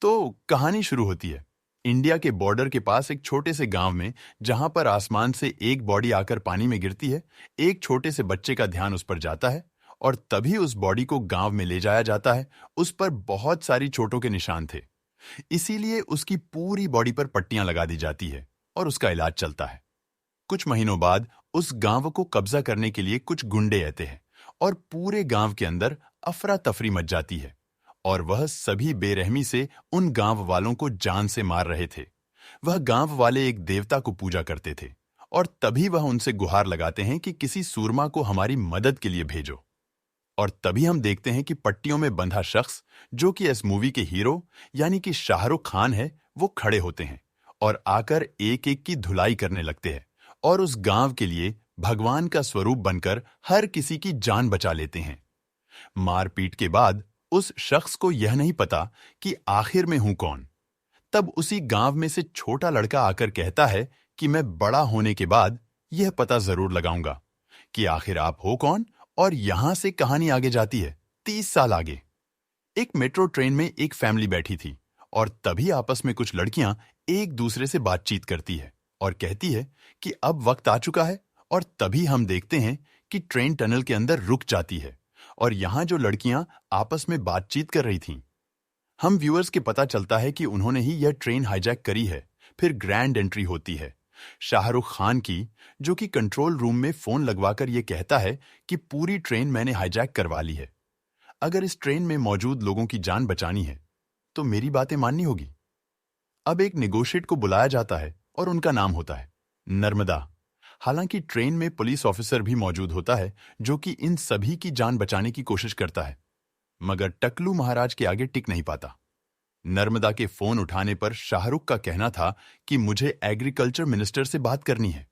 तो कहानी शुरू होती है इंडिया के बॉर्डर के पास एक छोटे से गांव में, जहां पर आसमान से एक बॉडी आकर पानी में गिरती है। एक छोटे से बच्चे का ध्यान उस पर जाता है और तभी उस बॉडी को गांव में ले जाया जाता है। उस पर बहुत सारी चोटों के निशान थे, इसीलिए उसकी पूरी बॉडी पर पट्टियां लगा दी जाती है और उसका इलाज चलता है। कुछ महीनों बाद उस गांव को कब्जा करने के लिए कुछ गुंडे आते हैं और पूरे गांव के अंदर अफरा तफरी मच जाती है और वह सभी बेरहमी से उन गांव वालों को जान से मार रहे थे। वह गांव वाले एक देवता को पूजा करते थे और तभी वह उनसे गुहार लगाते हैं कि किसी सूरमा को हमारी मदद के लिए भेजो। और तभी हम देखते हैं कि पट्टियों में बंधा शख्स, जो कि इस मूवी के हीरो यानी कि शाहरुख खान है, वो खड़े होते हैं और आकर एक एक की धुलाई करने लगते हैं और उस गांव के लिए भगवान का स्वरूप बनकर हर किसी की जान बचा लेते हैं। मारपीट के बाद उस शख्स को यह नहीं पता कि आखिर में हूं कौन। तब उसी गांव में से छोटा लड़का आकर कहता है कि मैं बड़ा होने के बाद यह पता जरूर लगाऊंगा कि आखिर आप हो कौन। और यहां से कहानी आगे जाती है 30 साल आगे। एक मेट्रो ट्रेन में एक फैमिली बैठी थी और तभी आपस में कुछ लड़कियां एक दूसरे से बातचीत करती है और कहती है कि अब वक्त आ चुका है। और तभी हम देखते हैं कि ट्रेन टनल के अंदर रुक जाती है और यहां जो लड़कियां आपस में बातचीत कर रही थीं, हम व्यूअर्स के पता चलता है कि उन्होंने ही यह ट्रेन हाईजैक करी है। फिर ग्रैंड एंट्री होती है शाहरुख खान की, जो कि कंट्रोल रूम में फोन लगवाकर यह कहता है कि पूरी ट्रेन मैंने हाईजैक करवा ली है। अगर इस ट्रेन में मौजूद लोगों की जान बचानी है तो मेरी बातें माननी होगी। अब एक नेगोशिएट को बुलाया जाता है और उनका नाम होता है नर्मदा। हालांकि ट्रेन में पुलिस ऑफिसर भी मौजूद होता है, जो कि इन सभी की जान बचाने की कोशिश करता है, मगर टकलू महाराज के आगे टिक नहीं पाता। नर्मदा के फोन उठाने पर शाहरुख का कहना था कि मुझे एग्रीकल्चर मिनिस्टर से बात करनी है।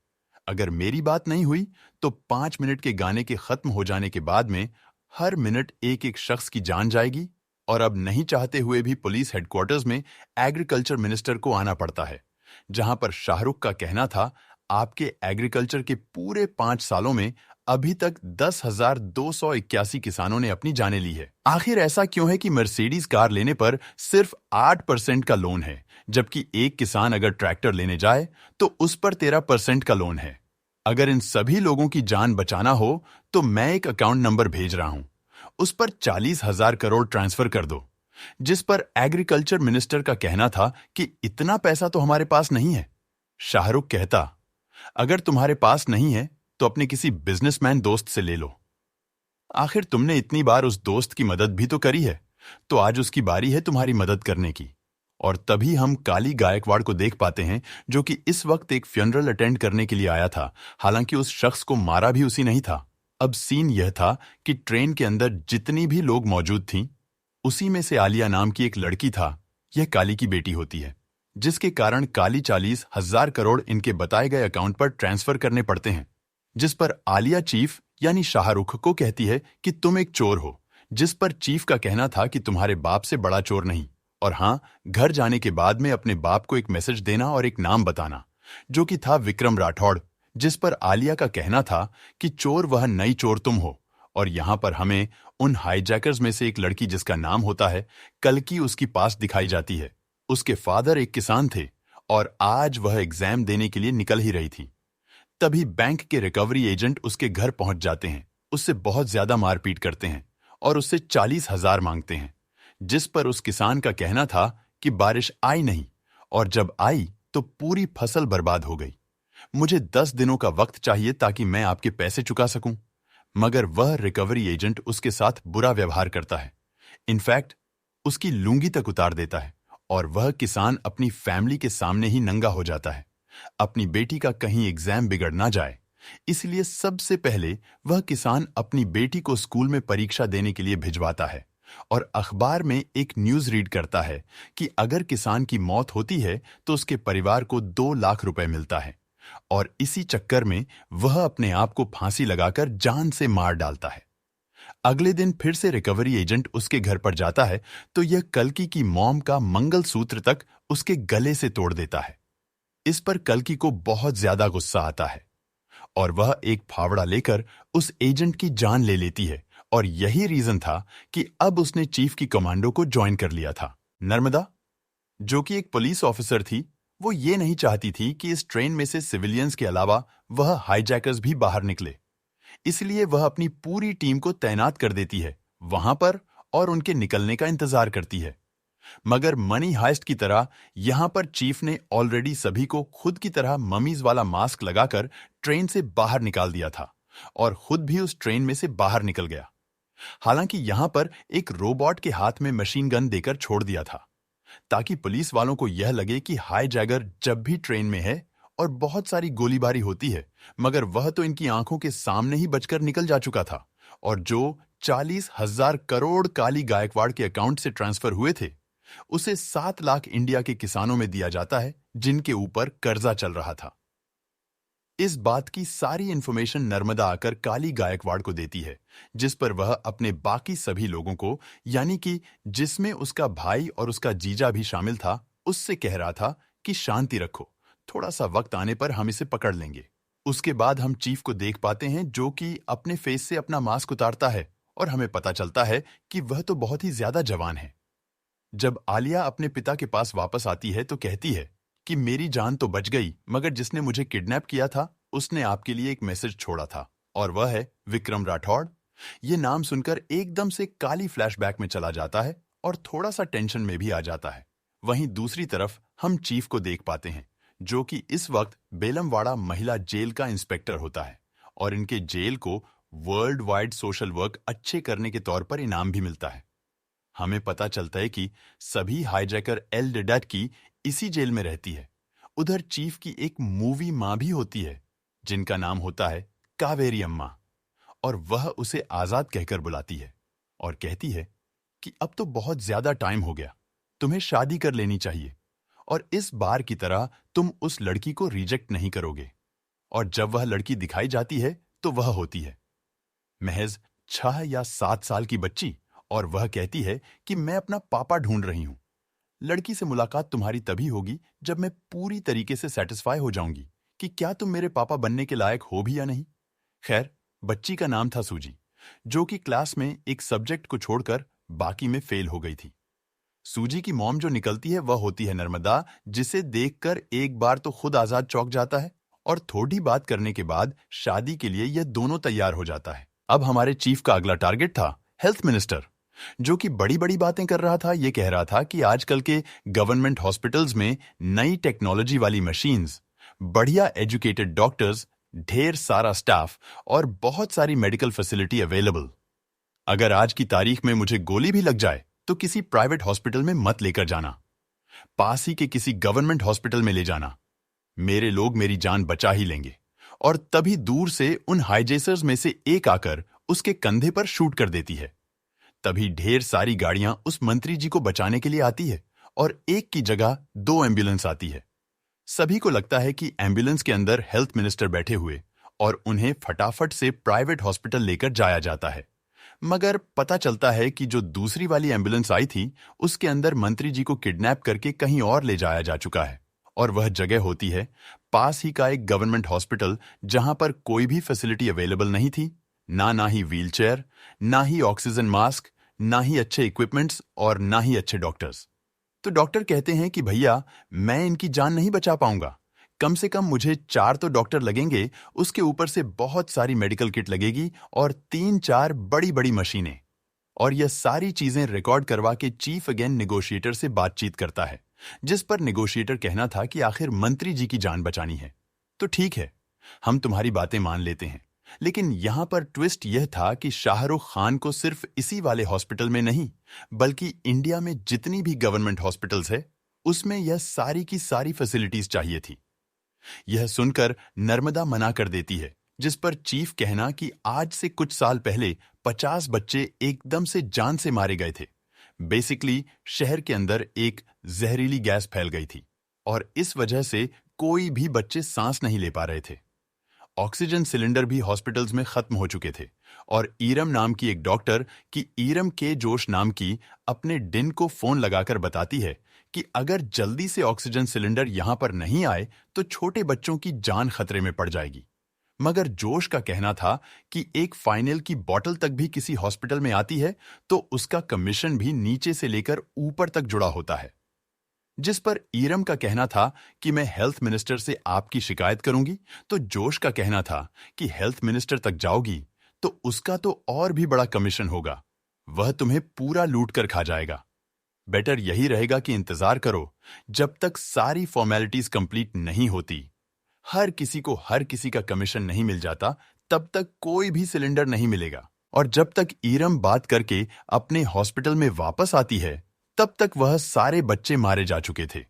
अगर मेरी बात नहीं हुई तो 5 मिनट के गाने के खत्म हो जाने के बाद में हर मिनट एक एक शख्स की जान जाएगी। और अब नहीं चाहते हुए भी पुलिस हेडक्वार्टर्स में एग्रीकल्चर मिनिस्टर को आना पड़ता है, जहां पर शाहरुख का कहना था आपके एग्रीकल्चर के पूरे 5 सालों में अभी तक 10,281 किसानों ने अपनी जानें ली है। आखिर ऐसा क्यों है कि मर्सिडीज कार लेने पर सिर्फ 8% का लोन है, जबकि एक किसान अगर ट्रैक्टर लेने जाए तो उस पर 13% का लोन है। अगर इन सभी लोगों की जान बचाना हो तो मैं एक अकाउंट नंबर भेज रहा हूं, उस पर 40,000 करोड़ ट्रांसफर कर दो। जिस पर एग्रीकल्चर मिनिस्टर का कहना था कि इतना पैसा तो हमारे पास नहीं है। शाहरुख कहता, अगर तुम्हारे पास नहीं है तो अपने किसी बिजनेसमैन दोस्त से ले लो। आखिर तुमने इतनी बार उस दोस्त की मदद भी तो करी है, तो आज उसकी बारी है तुम्हारी मदद करने की। और तभी हम काली गायकवाड़ को देख पाते हैं, जो कि इस वक्त एक फ्यूनरल अटेंड करने के लिए आया था। हालांकि उस शख्स को मारा भी उसी नहीं था। अब सीन यह था कि ट्रेन के अंदर जितनी भी लोग मौजूद थीं, उसी में से आलिया नाम की एक लड़की था। यह काली की बेटी होती है, जिसके कारण काली 40,000 करोड़ इनके बताए गए अकाउंट पर ट्रांसफर करने पड़ते हैं। जिस पर आलिया चीफ यानी शाहरुख को कहती है कि तुम एक चोर हो, जिस पर चीफ का कहना था कि तुम्हारे बाप से बड़ा चोर नहीं। और हाँ, घर जाने के बाद में अपने बाप को एक मैसेज देना और एक नाम बताना, जो कि था विक्रम राठौड़। जिस पर आलिया का कहना था कि चोर वह नई चोर तुम हो। और यहां पर हमें उन हाईजैकर्स में से एक लड़की, जिसका नाम होता है कल्कि, उसकी पास दिखाई जाती है। उसके फादर एक किसान थे और आज वह एग्जाम देने के लिए निकल ही रही थी। तभी बैंक के रिकवरी एजेंट उसके घर पहुंच जाते हैं, उससे बहुत ज्यादा मारपीट करते हैं और उससे 40,000 मांगते हैं। जिस पर उस किसान का कहना था कि बारिश आई नहीं, और जब आई तो पूरी फसल बर्बाद हो गई। मुझे 10 दिनों का वक्त चाहिए ताकि मैं आपके पैसे चुका सकूं। मगर वह रिकवरी एजेंट उसके साथ बुरा व्यवहार करता है। इनफैक्ट उसकी लुंगी तक उतार देता है और वह किसान अपनी फैमिली के सामने ही नंगा हो जाता है। अपनी बेटी का कहीं एग्जाम बिगड़ ना जाए, इसलिए सबसे पहले वह किसान अपनी बेटी को स्कूल में परीक्षा देने के लिए भिजवाता है और अखबार में एक न्यूज रीड करता है कि अगर किसान की मौत होती है तो उसके परिवार को 2 लाख रुपए मिलता है। और इसी चक्कर में वह अपने आप को फांसी लगाकर जान से मार डालता है। अगले दिन फिर से रिकवरी एजेंट उसके घर पर जाता है तो यह कल्कि की मॉम का मंगलसूत्र तक उसके गले से तोड़ देता है। इस पर कल्कि को बहुत ज्यादा गुस्सा आता है और वह एक फावड़ा लेकर उस एजेंट की जान ले लेती है। और यही रीजन था कि अब उसने चीफ की कमांडो को ज्वाइन कर लिया था। नर्मदा, जो कि एक पुलिस ऑफिसर थी, वो ये नहीं चाहती थी कि इस ट्रेन में से सिविलियंस के अलावा वह हाईजैकर्स भी बाहर निकले। इसलिए वह अपनी पूरी टीम को तैनात कर देती है वहां पर और उनके निकलने का इंतजार करती है। मगर मनी हाइस्ट की तरह यहां पर चीफ ने ऑलरेडी सभी को खुद की तरह ममीज वाला मास्क लगाकर ट्रेन से बाहर निकाल दिया था और खुद भी उस ट्रेन में से बाहर निकल गया। हालांकि यहां पर एक रोबोट के हाथ में मशीन गन देकर छोड़ दिया था ताकि पुलिस वालों को यह लगे कि हाईजैगर जब भी ट्रेन में है और बहुत सारी गोलीबारी होती है, मगर वह तो इनकी आंखों के सामने ही बचकर निकल जा चुका था और जो 40,000 करोड़ काली गायकवाड़ के अकाउंट से ट्रांसफर हुए थे, उसे 7 लाख इंडिया के किसानों में दिया जाता है जिनके ऊपर कर्जा चल रहा था। इस बात की सारी इंफॉर्मेशन नर्मदा आकर काली गायकवाड़ को देती है, जिस पर वह अपने बाकी सभी लोगों को, यानी कि जिसमें उसका भाई और उसका जीजा भी शामिल था, उससे कह रहा था कि शांति रखो, थोड़ा सा वक्त आने पर हम इसे पकड़ लेंगे। उसके बाद हम चीफ को देख पाते हैं जो कि अपने फेस से अपना मास्क उतारता है और हमें पता चलता है कि वह तो बहुत ही ज्यादा जवान है। जब आलिया अपने पिता के पास वापस आती है तो कहती है कि मेरी जान तो बच गई, मगर जिसने मुझे किडनैप किया था उसने आपके लिए एक मैसेज छोड़ा था और वह है विक्रम राठौड़। ये नाम सुनकर एकदम से काली फ्लैशबैक में चला जाता है और थोड़ा सा टेंशन में भी आ जाता है। वहीं दूसरी तरफ हम चीफ को देख पाते हैं जो कि इस वक्त बेलमवाड़ा महिला जेल का इंस्पेक्टर होता है और इनके जेल को वर्ल्ड वाइड सोशल वर्क अच्छे करने के तौर पर इनाम भी मिलता है। हमें पता चलता है कि सभी हाईजैकर एल डिडैट की इसी जेल में रहती है। उधर चीफ की एक मूवी मां भी होती है जिनका नाम होता है कावेरी अम्मा और वह उसे आजाद कहकर बुलाती है और कहती है कि अब तो बहुत ज्यादा टाइम हो गया, तुम्हें शादी कर लेनी चाहिए और इस बार की तरह तुम उस लड़की को रिजेक्ट नहीं करोगे। और जब वह लड़की दिखाई जाती है तो वह होती है महज 6 या 7 साल की बच्ची और वह कहती है कि मैं अपना पापा ढूंढ रही हूं। लड़की से मुलाकात तुम्हारी तभी होगी जब मैं पूरी तरीके से सेटिस्फाई हो जाऊंगी कि क्या तुम मेरे पापा बनने के लायक हो भी या नहीं। खैर, बच्ची का नाम था सूजी, जो कि क्लास में एक सब्जेक्ट को छोड़कर बाकी में फेल हो गई थी। सूजी की मॉम जो निकलती है वह होती है नर्मदा, जिसे देखकर एक बार तो खुद आजाद चौंक जाता है और थोड़ी बात करने के बाद शादी के लिए यह दोनों तैयार हो जाता है। अब हमारे चीफ का अगला टारगेट था हेल्थ मिनिस्टर, जो कि बड़ी बड़ी बातें कर रहा था। ये कह रहा था कि आजकल के गवर्नमेंट हॉस्पिटल्स में नई टेक्नोलॉजी वाली मशीन्स, बढ़िया एजुकेटेड डॉक्टर्स, ढेर सारा स्टाफ और बहुत सारी मेडिकल फैसिलिटी अवेलेबल। अगर आज की तारीख में मुझे गोली भी लग जाए तो किसी प्राइवेट हॉस्पिटल में मत लेकर जाना, पास ही के किसी गवर्नमेंट हॉस्पिटल में ले जाना। मेरे लोग मेरी जान बचा ही लेंगे। और तभी दूर से उन हाईजेसर्स में से एक आकर उसके कंधे पर शूट कर देती है। तभी ढेर सारी गाड़ियां उस मंत्री जी को बचाने के लिए आती है और एक की जगह 2 एम्बुलेंस आती है। सभी को लगता है कि एम्बुलेंस के अंदर हेल्थ मिनिस्टर बैठे हुए और उन्हें फटाफट से प्राइवेट हॉस्पिटल लेकर जाया जाता है। मगर पता चलता है कि जो दूसरी वाली एम्बुलेंस आई थी उसके अंदर मंत्री जी को किडनैप करके कहीं और ले जाया जा चुका है और वह जगह होती है पास ही का एक गवर्नमेंट हॉस्पिटल, जहां पर कोई भी फैसिलिटी अवेलेबल नहीं थी, ना ही व्हीलचेयर, ना ही ऑक्सीजन मास्क, ना ही अच्छे इक्विपमेंट्स और ना ही अच्छे डॉक्टर्स। तो डॉक्टर कहते हैं कि भैया, मैं इनकी जान नहीं बचा पाऊंगा, कम से कम मुझे 4 तो डॉक्टर लगेंगे, उसके ऊपर से बहुत सारी मेडिकल किट लगेगी और 3-4 बड़ी बड़ी मशीनें। और यह सारी चीजें रिकॉर्ड करवा के चीफ अगेन नेगोशिएटर से बातचीत करता है, जिस पर नेगोशिएटर कहना था कि आखिर मंत्री जी की जान बचानी है तो ठीक है, हम तुम्हारी बातें मान लेते हैं। लेकिन यहां पर ट्विस्ट यह था कि शाहरुख खान को सिर्फ इसी वाले हॉस्पिटल में नहीं, बल्कि इंडिया में जितनी भी गवर्नमेंट हॉस्पिटल्स है उसमें यह सारी की सारी फैसिलिटीज चाहिए थी। यह सुनकर नर्मदा मना कर देती है, जिस पर चीफ कहना कि आज से कुछ साल पहले 50 बच्चे एकदम से जान से मारे गए थे। बेसिकली शहर के अंदर एक जहरीली गैस फैल गई थी और इस वजह से कोई भी बच्चे सांस नहीं ले पा रहे थे। ऑक्सीजन सिलेंडर भी हॉस्पिटल्स में खत्म हो चुके थे और ईरम नाम की एक डॉक्टर की ईरम के जोश नाम की अपने डिन को फोन लगाकर बताती है कि अगर जल्दी से ऑक्सीजन सिलेंडर यहां पर नहीं आए तो छोटे बच्चों की जान खतरे में पड़ जाएगी। मगर जोश का कहना था कि एक फाइनल की बोतल तक भी किसी हॉस्पिटल में आती है तो उसका कमीशन भी नीचे से लेकर ऊपर तक जुड़ा होता है। जिस पर ईरम का कहना था कि मैं हेल्थ मिनिस्टर से आपकी शिकायत करूंगी, तो जोश का कहना था कि हेल्थ मिनिस्टर तक जाओगी तो उसका तो और भी बड़ा कमीशन होगा, वह तुम्हें पूरा लूट कर खा जाएगा। बेटर यही रहेगा कि इंतजार करो जब तक सारी फॉर्मेलिटीज कंप्लीट नहीं होती। हर किसी को हर किसी का कमीशन नहीं मिल जाता, तब तक कोई भी सिलेंडर नहीं मिलेगा। और जब तक ईरम बात करके अपने हॉस्पिटल में वापस आती है, तब तक वह सारे बच्चे मारे जा चुके थे।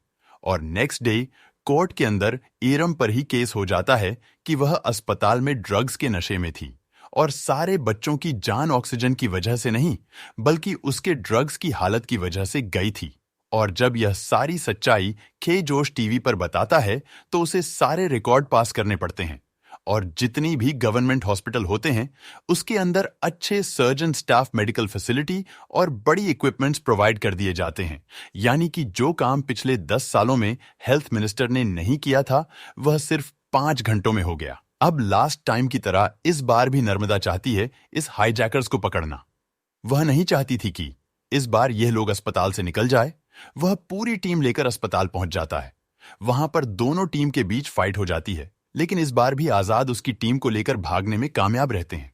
और नेक्स्ट डे कोर्ट के अंदर ईरम पर ही केस हो जाता है कि वह अस्पताल में ड्रग्स के नशे में थी और सारे बच्चों की जान ऑक्सीजन की वजह से नहीं, बल्कि उसके ड्रग्स की हालत की वजह से गई थी। और जब यह सारी सच्चाई खे जोश टीवी पर बताता है तो उसे सारे रिकॉर्ड पास करने पड़ते हैं। और जितनी भी गवर्नमेंट हॉस्पिटल होते हैं, उसके अंदर अच्छे सर्जन स्टाफ, मेडिकल फैसिलिटी और बड़ी इक्विपमेंट्स प्रोवाइड कर दिए जाते हैं। यानी कि जो काम पिछले 10 सालों में हेल्थ मिनिस्टर ने नहीं किया था, वह सिर्फ 5 घंटों में हो गया। अब लास्ट टाइम की तरह इस बार भी नर्मदा चाहती है इस हाईजैकर्स को पकड़ना। वह नहीं चाहती थी कि इस बार यह लोग अस्पताल से निकल जाए। वह पूरी टीम लेकर अस्पताल पहुंच जाता है। वहां पर दोनों टीम के बीच फाइट हो जाती है, लेकिन इस बार भी आजाद उसकी टीम को लेकर भागने में कामयाब रहते हैं।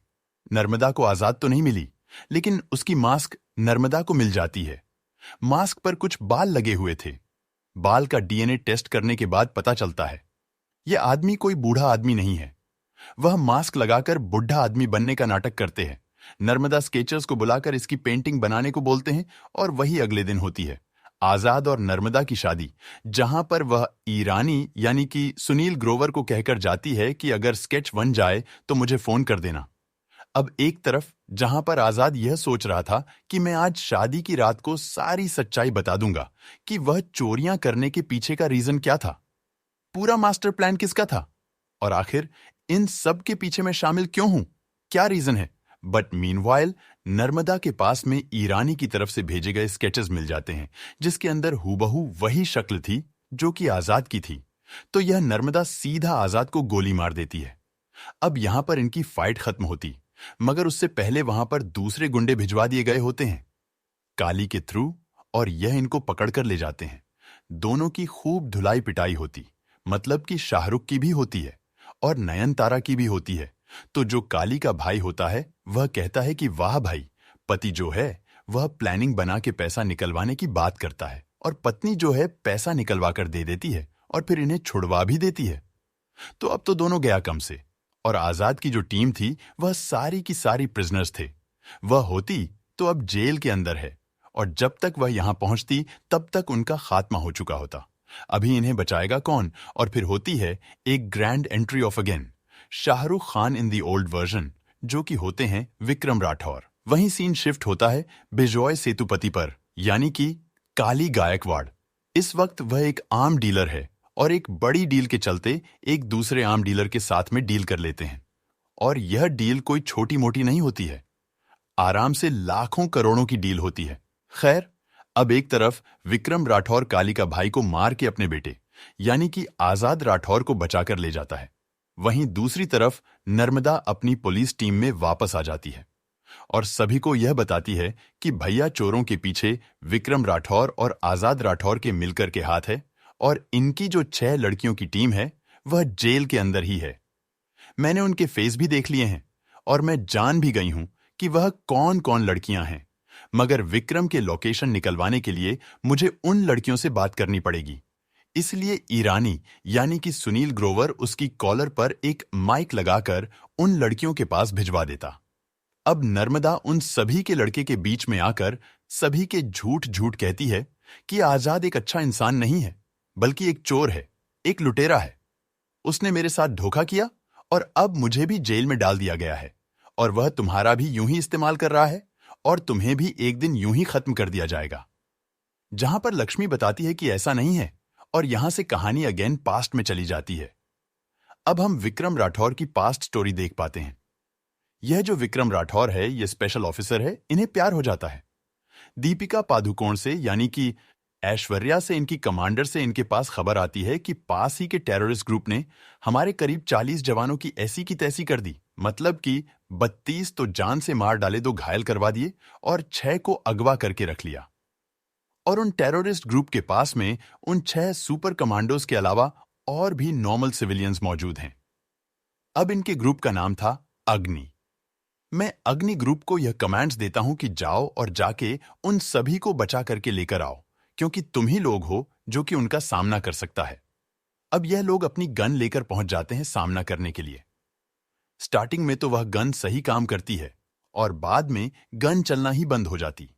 नर्मदा को आजाद तो नहीं मिली, लेकिन उसकी मास्क नर्मदा को मिल जाती है। मास्क पर कुछ बाल लगे हुए थे। बाल का डीएनए टेस्ट करने के बाद पता चलता है यह आदमी कोई बूढ़ा आदमी नहीं है। वह मास्क लगाकर बुढ़ा आदमी बनने का नाटक करते हैं। नर्मदा स्केचर्स को बुलाकर इसकी पेंटिंग बनाने को बोलते हैं और वही अगले दिन होती है आजाद और नर्मदा की शादी, जहां पर वह ईरानी यानी कि सुनील ग्रोवर को कहकर जाती है कि अगर स्केच बन जाए तो मुझे फोन कर देना। अब एक तरफ जहां पर आजाद यह सोच रहा था कि मैं आज शादी की रात को सारी सच्चाई बता दूंगा कि वह चोरियां करने के पीछे का रीजन क्या था, पूरा मास्टर प्लान किसका था, और आखिर इन सब के पीछे मैं शामिल क्यों हूं, क्या रीजन है। बट मीनवाइल नर्मदा के पास में ईरानी की तरफ से भेजे गए स्केचेस मिल जाते हैं, जिसके अंदर हूबहू वही शक्ल थी जो कि आजाद की थी। तो यह नर्मदा सीधा आजाद को गोली मार देती है। अब यहां पर इनकी फाइट खत्म होती, मगर उससे पहले वहां पर दूसरे गुंडे भिजवा दिए गए होते हैं काली के थ्रू, और यह इनको पकड़कर ले जाते हैं। दोनों की खूब धुलाई पिटाई होती, मतलब कि शाहरुख की भी होती है और नयनतारा की भी होती है। तो जो काली का भाई होता है वह कहता है कि वाह भाई, पति जो है वह प्लानिंग बना के पैसा निकलवाने की बात करता है, और पत्नी जो है पैसा निकलवा कर दे देती है और फिर इन्हें छुड़वा भी देती है। तो अब तो दोनों गया कम से। और आजाद की जो टीम थी वह सारी की सारी प्रिजनर्स थे। वह होती तो अब जेल के अंदर है, और जब तक वह यहां पहुंचती तब तक उनका खात्मा हो चुका होता। अभी इन्हें बचाएगा कौन। और फिर होती है एक grand entry of again, Shahrukh Khan in the old version, जो कि होते हैं विक्रम राठौर। वहीं सीन शिफ्ट होता है बिजॉय सेतुपति पर, यानी कि काली गायकवाड़। इस वक्त वह एक आम डीलर है और एक बड़ी डील के चलते एक दूसरे आम डीलर के साथ में डील कर लेते हैं। और यह डील कोई छोटी मोटी नहीं होती है, आराम से लाखों करोड़ों की डील होती है। खैर, अब एक तरफ विक्रम राठौर काली का भाई को मार के अपने बेटे यानी कि आजाद राठौर को बचाकर ले जाता है। वहीं दूसरी तरफ नर्मदा अपनी पुलिस टीम में वापस आ जाती है और सभी को यह बताती है कि भैया चोरों के पीछे विक्रम राठौर और आजाद राठौर के मिलकर के हाथ है, और इनकी जो 6 लड़कियों की टीम है वह जेल के अंदर ही है। मैंने उनके फेस भी देख लिए हैं और मैं जान भी गई हूं कि वह कौन कौन लड़कियां हैं, मगर विक्रम के लोकेशन निकलवाने के लिए मुझे उन लड़कियों से बात करनी पड़ेगी। इसलिए ईरानी यानी कि सुनील ग्रोवर उसकी कॉलर पर एक माइक लगाकर उन लड़कियों के पास भिजवा देता। अब नर्मदा उन सभी के लड़के के बीच में आकर सभी के झूठ झूठ कहती है कि आजाद एक अच्छा इंसान नहीं है, बल्कि एक चोर है, एक लुटेरा है। उसने मेरे साथ धोखा किया और अब मुझे भी जेल में डाल दिया गया है, और वह तुम्हारा भी यूं ही इस्तेमाल कर रहा है, और तुम्हें भी एक दिन यूं ही खत्म कर दिया जाएगा। जहां पर लक्ष्मी बताती है कि ऐसा नहीं है, और यहां से कहानी अगेन पास्ट में चली जाती है। अब हम विक्रम राठौर की पास्ट स्टोरी देख पाते हैं। यह जो विक्रम राठौर है, यह स्पेशल ऑफिसर है, इन्हें प्यार हो जाता है दीपिका पादुकोण से, यानी कि ऐश्वर्या से। इनकी कमांडर से इनके पास खबर आती है कि पास ही के टेररिस्ट ग्रुप ने हमारे करीब 40 जवानों की ऐसी की तैसी कर दी, मतलब कि 32 तो जान से मार डाले, 2 घायल करवा दिए और 6 को अगवा करके रख लिया। और उन टेररिस्ट ग्रुप के पास में उन 6 सुपर कमांडोज के अलावा और भी नॉर्मल सिविलियंस मौजूद हैं। अब इनके ग्रुप का नाम था अग्नि। मैं अग्नि ग्रुप को यह कमांड्स देता हूं कि जाओ और जाके उन सभी को बचा करके लेकर आओ, क्योंकि तुम ही लोग हो जो कि उनका सामना कर सकता है। अब यह लोग अपनी गन लेकर पहुंच जाते हैं सामना करने के लिए। स्टार्टिंग में तो वह गन सही काम करती है और बाद में गन चलना ही बंद हो जाती।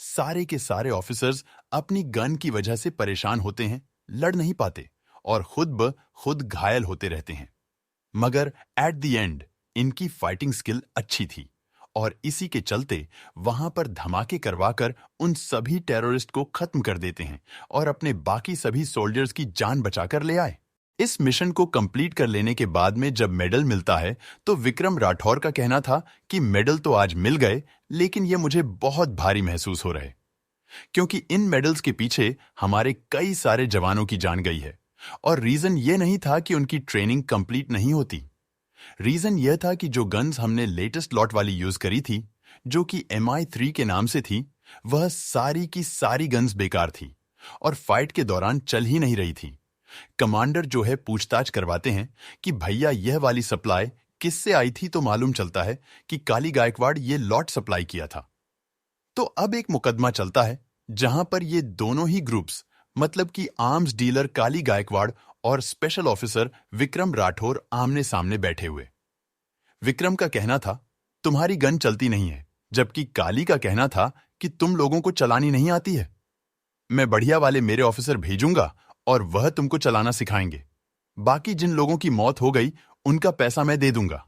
सारे के सारे ऑफिसर्स अपनी गन की वजह से परेशान होते हैं, लड़ नहीं पाते और खुद ब खुद घायल होते रहते हैं। मगर एट द एंड इनकी फाइटिंग स्किल अच्छी थी और इसी के चलते वहां पर धमाके करवाकर उन सभी टेररिस्ट को खत्म कर देते हैं और अपने बाकी सभी सोल्जर्स की जान बचाकर ले आए। इस मिशन को कंप्लीट कर लेने के बाद में जब मेडल मिलता है तो विक्रम राठौर का कहना था कि मेडल तो आज मिल गए, लेकिन ये मुझे बहुत भारी महसूस हो रहे, क्योंकि इन मेडल्स के पीछे हमारे कई सारे जवानों की जान गई है। और रीजन ये नहीं था कि उनकी ट्रेनिंग कंप्लीट नहीं होती। रीजन यह था कि जो गन्स हमने लेटेस्ट लॉट वाली यूज करी थी, जो कि MI3 के नाम से थी, वह सारी की सारी गन्स बेकार थी और फाइट के दौरान चल ही नहीं रही थी। कमांडर जो है पूछताछ करवाते हैं कि भैया यह वाली सप्लाई किससे आई थी, तो मालूम चलता है कि काली गायकवाड़ ये लॉट सप्लाई किया था। तो अब एक मुकदमा चलता है जहां पर ये दोनों ही ग्रुप्स, मतलब कि आर्म्स डीलर काली गायकवाड़ और स्पेशल ऑफिसर विक्रम राठौर आमने सामने बैठे हुए। विक्रम का कहना था तुम्हारी गन चलती नहीं है, जबकि काली का कहना था कि तुम लोगों को चलानी नहीं आती है। मैं बढ़िया वाले मेरे ऑफिसर भेजूंगा और वह तुमको चलाना सिखाएंगे। बाकी जिन लोगों की मौत हो गई उनका पैसा मैं दे दूंगा।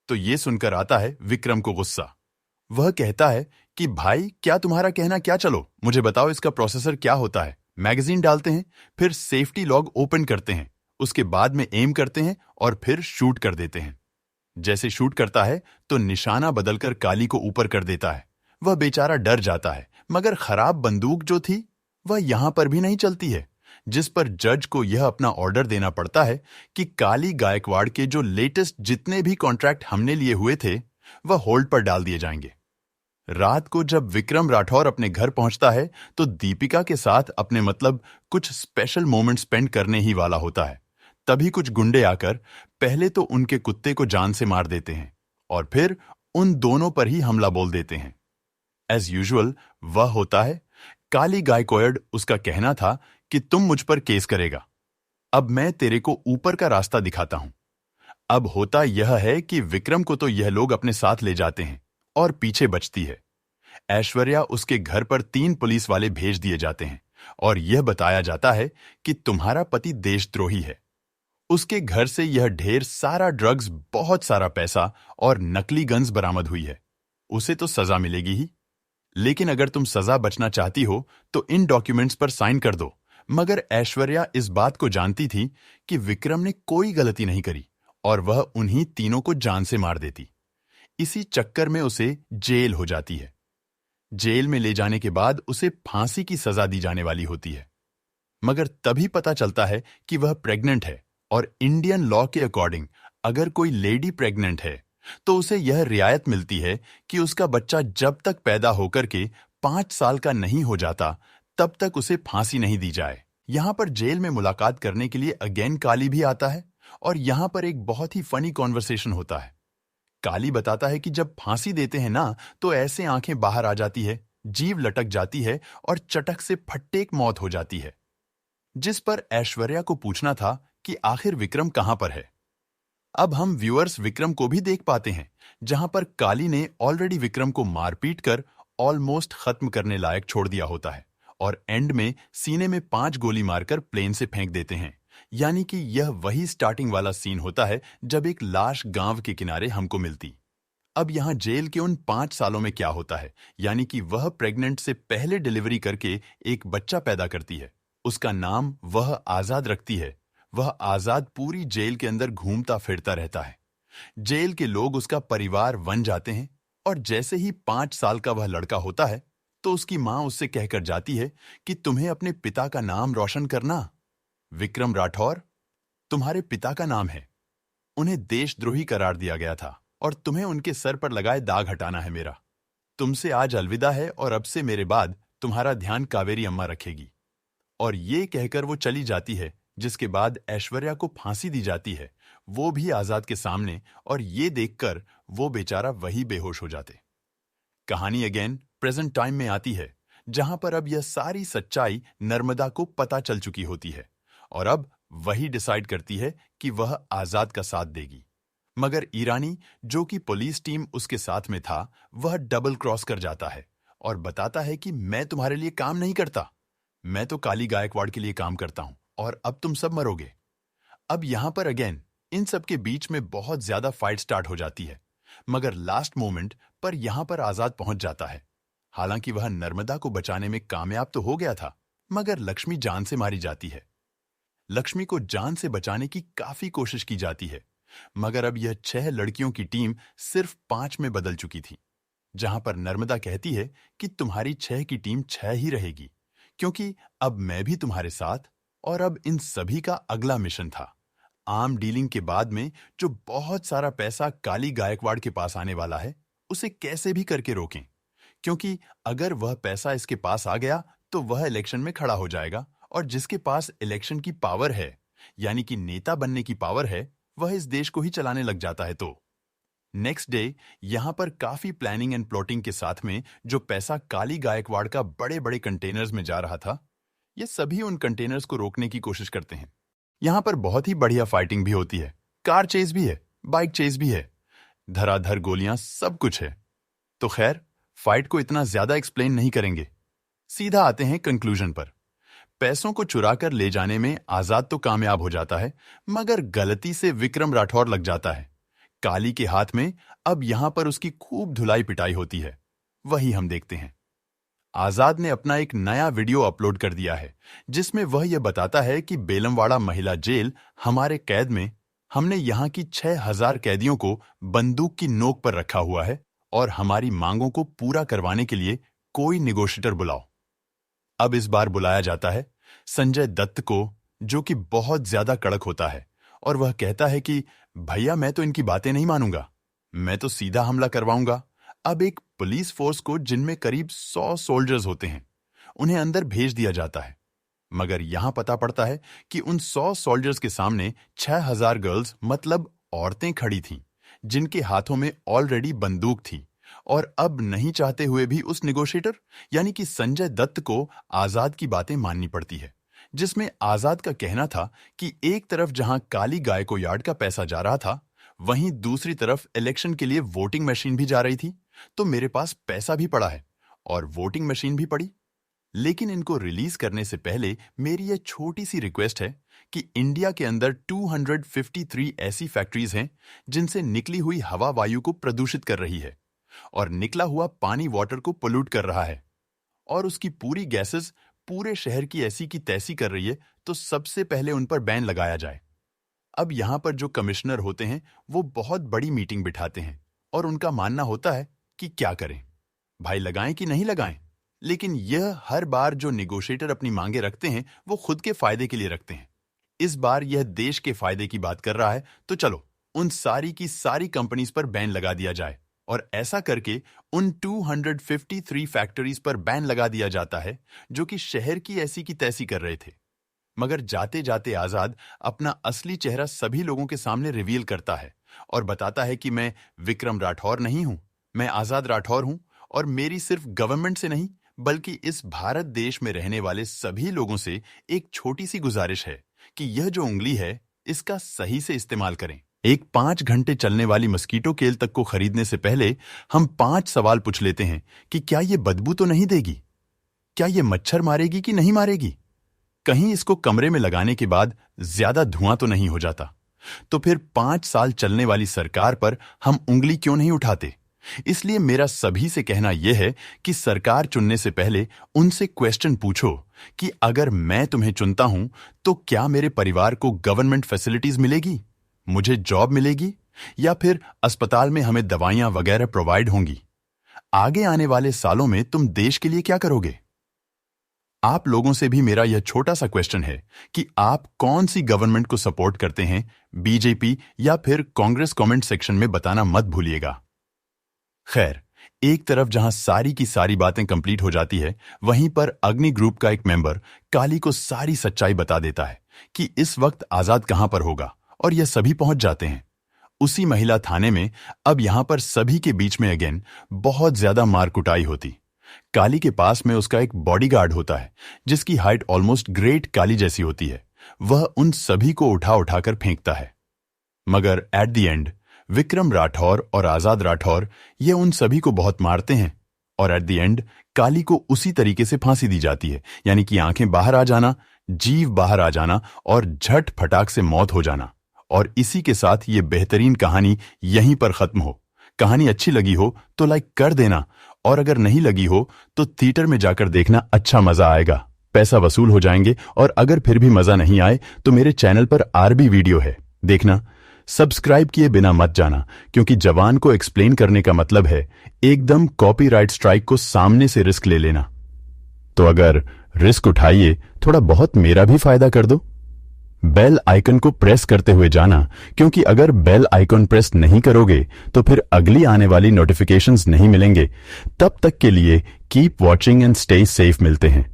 तो ये सुनकर आता है विक्रम को गुस्सा। वह कहता है कि भाई क्या तुम्हारा कहना क्या, चलो मुझे बताओ इसका प्रोसेसर क्या होता है। मैगजीन डालते हैं, फिर सेफ्टी लॉग ओपन करते हैं, उसके बाद में एम करते हैं और फिर शूट कर देते हैं। जैसे शूट करता है तो निशाना बदलकर काली को ऊपर कर देता है। वह बेचारा डर जाता है, मगर खराब बंदूक जो थी वह यहां पर भी नहीं चलती है, जिस पर जज को यह अपना ऑर्डर देना पड़ता है कि काली गायकवाड़ के जो लेटेस्ट जितने भी कॉन्ट्रैक्ट हमने लिए हुए थे वह होल्ड पर डाल दिए जाएंगे। रात को जब विक्रम राठौर अपने घर पहुंचता है तो दीपिका के साथ अपने मतलब कुछ स्पेशल मोमेंट स्पेंड करने ही वाला होता है। तभी कुछ गुंडे आकर पहले तो उनके कुत्ते को जान से मार देते हैं और फिर उन दोनों पर ही हमला बोल देते हैं। एज यूजुअल वह होता है काली गायकवाड़, उसका कहना था कि तुम मुझ पर केस करेगा, अब मैं तेरे को ऊपर का रास्ता दिखाता हूं। अब होता यह है कि विक्रम को तो यह लोग अपने साथ ले जाते हैं और पीछे बचती है ऐश्वर्या। उसके घर पर 3 पुलिस वाले भेज दिए जाते हैं और यह बताया जाता है कि तुम्हारा पति देशद्रोही है। उसके घर से यह ढेर सारा ड्रग्स, बहुत सारा पैसा और नकली गन्स बरामद हुई है। उसे तो सजा मिलेगी ही, लेकिन अगर तुम सजा बचना चाहती हो तो इन डॉक्यूमेंट्स पर साइन कर दो। मगर ऐश्वर्या इस बात को जानती थी कि विक्रम ने कोई गलती नहीं करी और वह उन्हीं तीनों को जान से मार देती। इसी चक्कर में उसे जेल हो जाती है। जेल में ले जाने के बाद उसे फांसी की सजा दी जाने वाली होती है। मगर तभी पता चलता है कि वह प्रेग्नेंट है और इंडियन लॉ के अकॉर्डिंग अगर कोई लेडी प्रेग्नेंट है तो उसे यह रियायत मिलती है कि उसका बच्चा जब तक पैदा होकर के 5 साल का नहीं हो जाता तब तक उसे फांसी नहीं दी जाए। यहां पर जेल में मुलाकात करने के लिए अगेन काली भी आता है और यहां पर एक बहुत ही फनी कॉन्वर्सेशन होता है। काली बताता है कि जब फांसी देते हैं ना तो ऐसे आंखें बाहर आ जाती है, जीभ लटक जाती है और चटक से फट्टेक मौत हो जाती है। जिस पर ऐश्वर्या को पूछना था कि आखिर विक्रम कहां पर है। अब हम व्यूअर्स विक्रम को भी देख पाते हैं, जहां पर काली ने ऑलरेडी विक्रम को मारपीट कर ऑलमोस्ट खत्म करने लायक छोड़ दिया होता है और एंड में सीने में 5 गोली मारकर प्लेन से फेंक देते हैं। यानी कि यह वही स्टार्टिंग वाला सीन होता है जब एक लाश गांव के किनारे हमको मिलती। अब यहां जेल के उन 5 सालों में क्या होता है, यानी कि वह प्रेग्नेंट से पहले डिलीवरी करके एक बच्चा पैदा करती है। उसका नाम वह आजाद रखती है। वह आजाद पूरी जेल के अंदर घूमता फिरता रहता है। जेल के लोग उसका परिवार बन जाते हैं और जैसे ही 5 साल का वह लड़का होता है तो उसकी मां उससे कहकर जाती है कि तुम्हें अपने पिता का नाम रोशन करना। विक्रम राठौर, तुम्हारे पिता का नाम है, उन्हें देशद्रोही करार दिया गया था और तुम्हें उनके सर पर लगाए दाग हटाना है। मेरा तुमसे आज अलविदा है और अब से मेरे बाद तुम्हारा ध्यान कावेरी अम्मा रखेगी। और ये कहकर वो चली जाती है, जिसके बाद ऐश्वर्या को फांसी दी जाती है, वो भी आजाद के सामने, और ये देखकर वो बेचारा वही बेहोश हो जाते। कहानी अगेन प्रेजेंट टाइम में आती है, जहां पर अब यह सारी सच्चाई नर्मदा को पता चल चुकी होती है और अब वही डिसाइड करती है कि वह आजाद का साथ देगी। मगर ईरानी, जो कि पुलिस टीम उसके साथ में था, वह डबल क्रॉस कर जाता है और बताता है कि मैं तुम्हारे लिए काम नहीं करता, मैं तो काली गायकवाड़ के लिए काम करता हूं और अब तुम सब मरोगे। अब यहां पर अगेन इन सब के बीच में बहुत ज्यादा फाइट स्टार्ट हो जाती है, मगर लास्ट मोमेंट पर यहां पर आजाद पहुंच जाता है। हालांकि वह नर्मदा को बचाने में कामयाब तो हो गया था, मगर लक्ष्मी जान से मारी जाती है। लक्ष्मी को जान से बचाने की काफी कोशिश की जाती है, मगर अब यह 6 लड़कियों की टीम सिर्फ 5 में बदल चुकी थी, जहां पर नर्मदा कहती है कि तुम्हारी 6 की टीम 6 ही रहेगी, क्योंकि अब मैं भी तुम्हारे साथ। और अब इन सभी का अगला मिशन था, आर्म डीलिंग के बाद में जो बहुत सारा पैसा काली गायकवाड़ के पास आने वाला है, उसे कैसे भी करके रोकें, क्योंकि अगर वह पैसा इसके पास आ गया तो वह इलेक्शन में खड़ा हो जाएगा, और जिसके पास इलेक्शन की पावर है, यानी कि नेता बनने की पावर है, वह इस देश को ही चलाने लग जाता है। तो नेक्स्ट डे यहां पर काफी प्लानिंग एंड प्लॉटिंग के साथ में जो पैसा काली गायकवाड़ का बड़े बड़े कंटेनर्स में जा रहा था, ये सभी उन कंटेनर्स को रोकने की कोशिश करते हैं। यहां पर बहुत ही बढ़िया फाइटिंग भी होती है, कार चेज भी है, बाइक चेज भी है, धराधर गोलियां, सब कुछ है। तो खैर, फाइट को इतना ज्यादा एक्सप्लेन नहीं करेंगे, सीधा आते हैं कंक्लूजन पर। पैसों को चुरा कर ले जाने में आजाद तो कामयाब हो जाता है, मगर गलती से विक्रम राठौर लग जाता है काली के हाथ में। अब यहां पर उसकी खूब धुलाई पिटाई होती है, वही हम देखते हैं। आजाद ने अपना एक नया वीडियो अपलोड कर दिया है, जिसमें वह यह बताता है कि बेलमवाड़ा महिला जेल हमारे कैद में हमने यहां की 6000 कैदियों को बंदूक की नोक पर रखा हुआ है, और हमारी मांगों को पूरा करवाने के लिए कोई निगोशिएटर बुलाओ। अब इस बार बुलाया जाता है संजय दत्त को, जो कि बहुत ज्यादा कड़क होता है, और वह कहता है कि भैया मैं तो इनकी बातें नहीं मानूंगा, मैं तो सीधा हमला करवाऊंगा। अब एक पुलिस फोर्स को, जिनमें करीब 100 सोल्जर्स होते हैं, उन्हें अंदर भेज दिया जाता है। मगर यहां पता पड़ता है कि उन 100 सोल्जर्स के सामने 6000 गर्ल्स, मतलब औरतें खड़ी थीं, जिनके हाथों में ऑलरेडी बंदूक थी, और अब नहीं चाहते हुए भी उस निगोशिएटर यानी कि संजय दत्त को आजाद की बातें माननी पड़ती है, जिसमें आजाद का कहना था कि एक तरफ जहां काली गायकवाड़ का पैसा जा रहा था, वहीं दूसरी तरफ इलेक्शन के लिए वोटिंग मशीन भी जा रही थी, तो मेरे पास पैसा भी पड़ा है और वोटिंग मशीन भी पड़ी। लेकिन इनको रिलीज करने से पहले मेरी यह छोटी सी रिक्वेस्ट है कि इंडिया के अंदर 253 ऐसी फैक्ट्रीज हैं जिनसे निकली हुई हवा वायु को प्रदूषित कर रही है, और निकला हुआ पानी वाटर को पोल्यूट कर रहा है, और उसकी पूरी गैसेस पूरे शहर की ऐसी की तैसी कर रही है, तो सबसे पहले उन पर बैन लगाया जाए। अब यहां पर जो कमिश्नर होते हैं, वो बहुत बड़ी मीटिंग बिठाते हैं, और उनका मानना होता है कि क्या करें भाई, लगाएं कि नहीं लगाएं। लेकिन यह हर बार जो निगोशिएटर अपनी मांगे रखते हैं, वो खुद के फायदे के लिए रखते हैं। इस बार यह देश के फायदे की बात कर रहा है, तो चलो उन सारी की सारी कंपनीज पर बैन लगा दिया जाए, और ऐसा करके उन 253 फैक्ट्रीज पर बैन लगा दिया जाता है, जो कि शहर की ऐसी की तैसी कर रहे थे। मगर जाते जाते आजाद अपना असली चेहरा सभी लोगों के सामने रिवील करता है और बताता है कि मैं विक्रम राठौर नहीं हूं, मैं आजाद राठौर हूं, और मेरी सिर्फ गवर्नमेंट से नहीं बल्कि इस भारत देश में रहने वाले सभी लोगों से एक छोटी सी गुजारिश है कि यह जो उंगली है, इसका सही से इस्तेमाल करें। एक 5 घंटे चलने वाली मस्कीटो केल तक को खरीदने से पहले हम 5 सवाल पूछ लेते हैं कि क्या ये बदबू तो नहीं देगी, क्या ये मच्छर मारेगी कि नहीं मारेगी, कहीं इसको कमरे में लगाने के बाद ज्यादा धुआं तो नहीं हो जाता, तो फिर 5 साल चलने वाली सरकार पर हम उंगली क्यों नहीं उठाते। इसलिए मेरा सभी से कहना यह है कि सरकार चुनने से पहले उनसे क्वेश्चन पूछो कि अगर मैं तुम्हें चुनता हूं तो क्या मेरे परिवार को गवर्नमेंट फैसिलिटीज मिलेगी, मुझे जॉब मिलेगी, या फिर अस्पताल में हमें दवाइयां वगैरह प्रोवाइड होंगी। आगे आने वाले सालों में तुम देश के लिए क्या करोगे। आप लोगों से भी मेरा यह छोटा सा क्वेश्चन है कि आप कौन सी गवर्नमेंट को सपोर्ट करते हैं, बीजेपी या फिर कांग्रेस। कमेंट सेक्शन में बताना मत भूलिएगा। खैर, एक तरफ जहां सारी की सारी बातें कंप्लीट हो जाती है, वहीं पर अग्नि ग्रुप का एक मेंबर काली को सारी सच्चाई बता देता है कि इस वक्त आजाद कहां पर होगा, और यह सभी पहुंच जाते हैं। उसी महिला थाने में अब यहां पर सभी के बीच में अगेन बहुत ज्यादा मार कुटाई होती। काली के पास में उसका एक बॉडीगार्ड होता है जिसकी हाइट ऑलमोस्ट ग्रेट काली जैसी होती है। वह उन सभी को उठा उठाकर फेंकता है, मगर at the end Vikram Rathore और आजाद राठौर ये उन सभी को बहुत मारते हैं, और एट द एंड काली को उसी तरीके से फांसी दी जाती है, यानी कि आंखें बाहर आ जाना, जीव बाहर आ जाना और झट फटाक से मौत हो जाना। और इसी के साथ ये बेहतरीन कहानी यहीं पर खत्म हो। कहानी अच्छी लगी हो तो लाइक कर देना, और अगर नहीं लगी हो तो थिएटर में जाकर देखना, अच्छा मजा आएगा, पैसा वसूल हो जाएंगे। और अगर फिर भी मजा नहीं आए तो मेरे चैनल पर आरबी वीडियो है, देखना। सब्सक्राइब किए बिना मत जाना, क्योंकि जवान को एक्सप्लेन करने का मतलब है एकदम कॉपीराइट स्ट्राइक को सामने से रिस्क ले लेना। तो अगर रिस्क उठाइए, थोड़ा बहुत मेरा भी फायदा कर दो। बेल आइकन को प्रेस करते हुए जाना, क्योंकि अगर बेल आइकन प्रेस नहीं करोगे तो फिर अगली आने वाली नोटिफिकेशंस नहीं मिलेंगे। तब तक के लिए keep watching and stay safe. मिलते हैं।